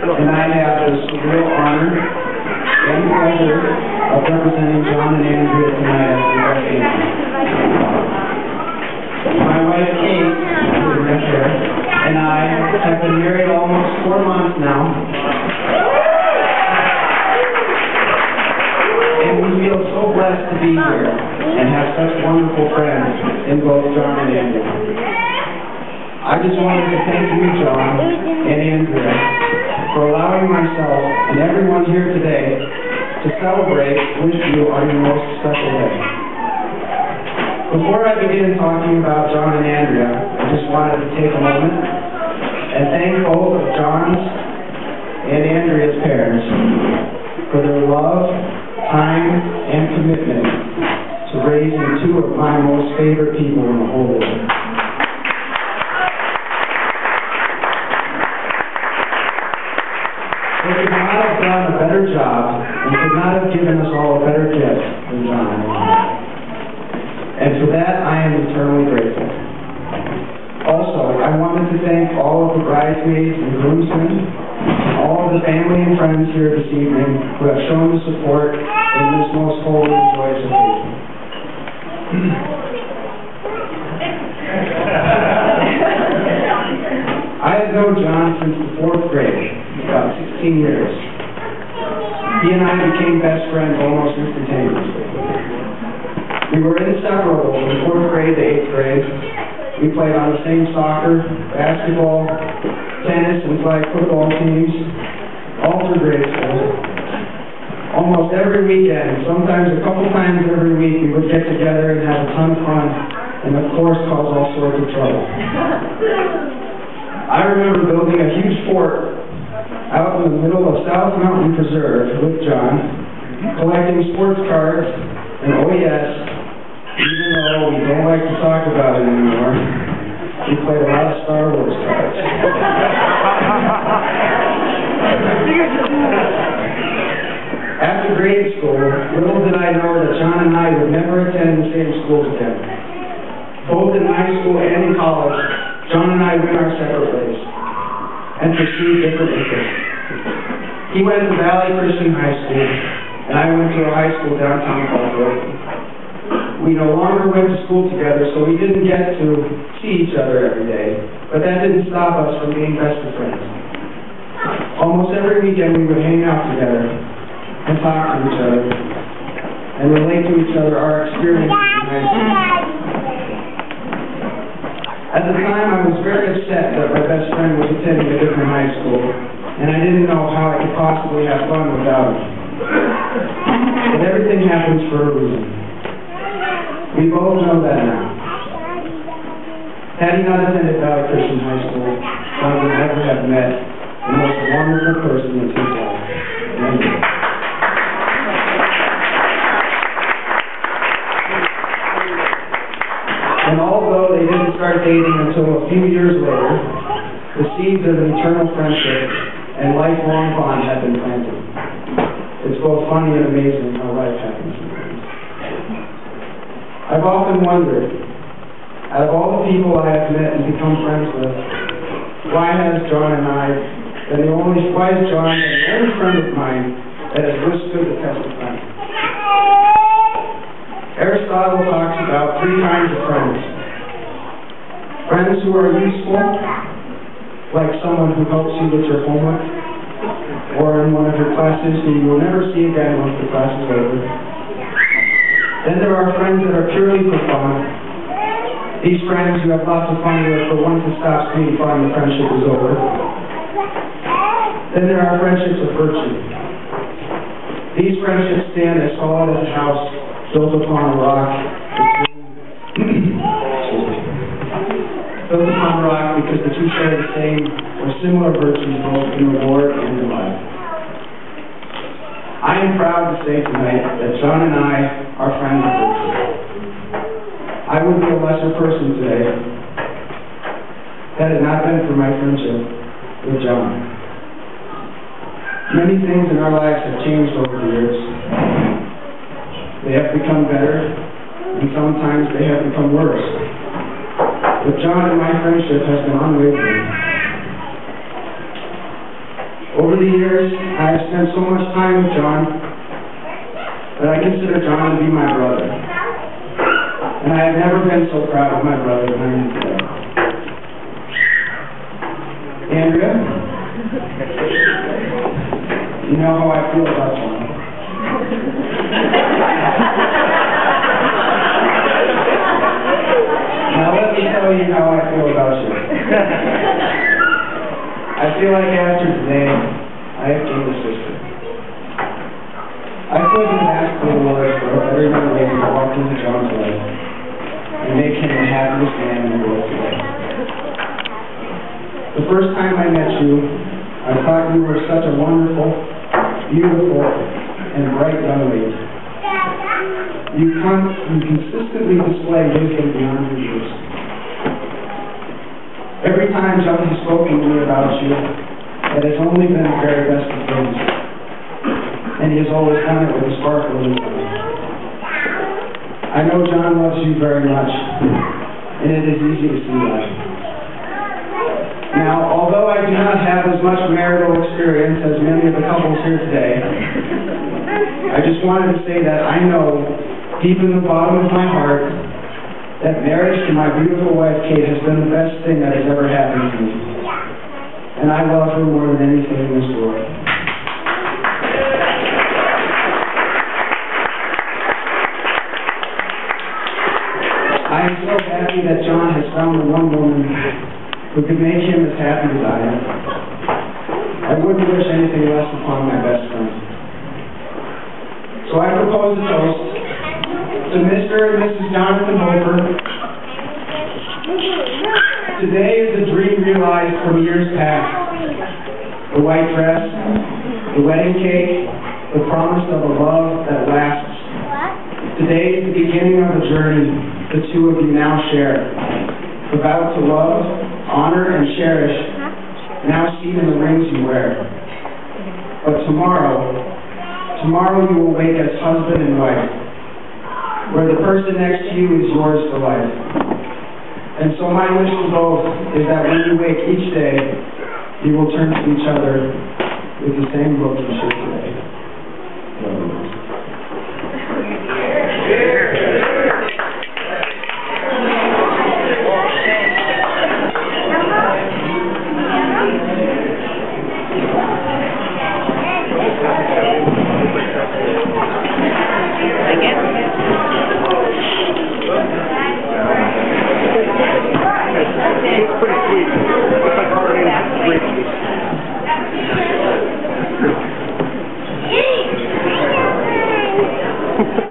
and I have the real honor and pleasure of representing Jon and Andrea tonight as the guest. My wife Kate, and I have been married almost 4 months now, and we feel so blessed to be here and have such wonderful friends in both Jon and Andrea. I just wanted to thank you, Jon and Andrea, for allowing myself and everyone here today to celebrate with you on your most special day. Before I begin talking about Jon and Andrea, I just wanted to take a moment and thank both of Jon's and Andrea's parents for their love, time, and commitment to raising two of my most favorite people in the whole world. They could not have done a better job and could not have given us all a better gift than Jon and Andrea. And for that, I am eternally grateful. Also, I wanted to thank all of the bridesmaids and groomsmen, all of the family and friends here this evening who have shown the support in this most holy and joyous occasion. I have known Jon since the 4th grade, about 16 years. He and I became best friends almost instantaneously. We were inseparable from 4th grade to 8th grade. We played on the same soccer, basketball, tennis, and flag football teams, all through grade school. Almost every weekend, sometimes a couple times every week, we would get together and have a ton of fun, and of course cause all sorts of trouble. I remember building a huge fort out in the middle of South Mountain Preserve with Jon, collecting sports cards, and oh yes, even though we don't like to talk about it anymore, we played a lot of Star Wars cards. After grade school, little did I know that Jon and I would never attend the same school together. Both in high school and in college, Jon and I went our separate ways and pursued different interests. He went to Valley Christian High School, and I went to a high school downtown Kohler. We no longer went to school together, so we didn't get to see each other every day, but that didn't stop us from being best of friends. Almost every weekend we would hang out together and talk to each other and relate to each other our experiences in high school. At the time, I was very upset that my best friend was attending a different high school, and I didn't know how I could possibly have fun without him. But everything happens for a reason. We both know that now. Had he not attended Valley Christian High School, Jon would never have met the most wonderful person in his life. And although they didn't start dating until a few years later, the seeds of an eternal friendship and lifelong bond have been planted. It's both funny and amazing how life happens. I've often wondered, out of all the people I have met and become friends with, why has Jon and I been the only friend of mine that has withstood the test of time? Aristotle talks about 3 kinds of friends. Friends who are useful, like someone who helps you with your homework, or in one of your classes who you will never see again once the class is over. Then there are friends that are purely for fun. These friends you have lots of fun with, but once it stops being fun, the friendship is over. Then there are friendships of virtue. These friendships stand as solid as a house built upon a rock. Built upon a rock because the two share the same or similar virtues both in the Lord and in life. I am proud to say tonight that Jon and I are friends of virtue. I would be a lesser person today had it not been for my friendship with Jon. Many things in our lives have changed over the years. They have become better, and sometimes they have become worse. But Jon and my friendship has been unwavering. Over the years, I have spent so much time with Jon that I consider Jon to be my brother. And I have never been so proud of my brother than I am today. Andrea, you know how I feel about Jon. Now let me tell you how I feel about you. I feel like after today, I have gained a sister. I couldn't have asked for the Lord for every young lady to walk into Jon's life and make him the happiest man in the world today. The first time I met you, I thought you were such a wonderful, beautiful, and bright young lady. You consistently display wisdom beyond your years. Every time Jon has spoken to me about you, it has only been the very best of things. And he has always done it with a sparkle in his eye. I know Jon loves you very much, and it is easy to see that. Now, although I do not have as much marital experience as many of the couples here today, I just wanted to say that I know, deep in the bottom of my heart, that marriage to my beautiful wife, Kate, has been the best thing that has ever happened to me. And I love her more than anything in this world. I am so happy that Jon has found the one woman who could make him as happy as I am. I wouldn't wish anything less upon my best friend. So I propose a toast to Mr. and Mrs. Jon Hoefer. Today is a dream realized from years past. The white dress, the wedding cake, the promise of a love that lasts. Today is the beginning of a journey the two of you now share. The vow to love, honor, and cherish, now seen in the rings you wear. But tomorrow you will wake as husband and wife, where the person next to you is yours for life. And so my wish to both is that when you wake each day, you will turn to each other with the same look you should today.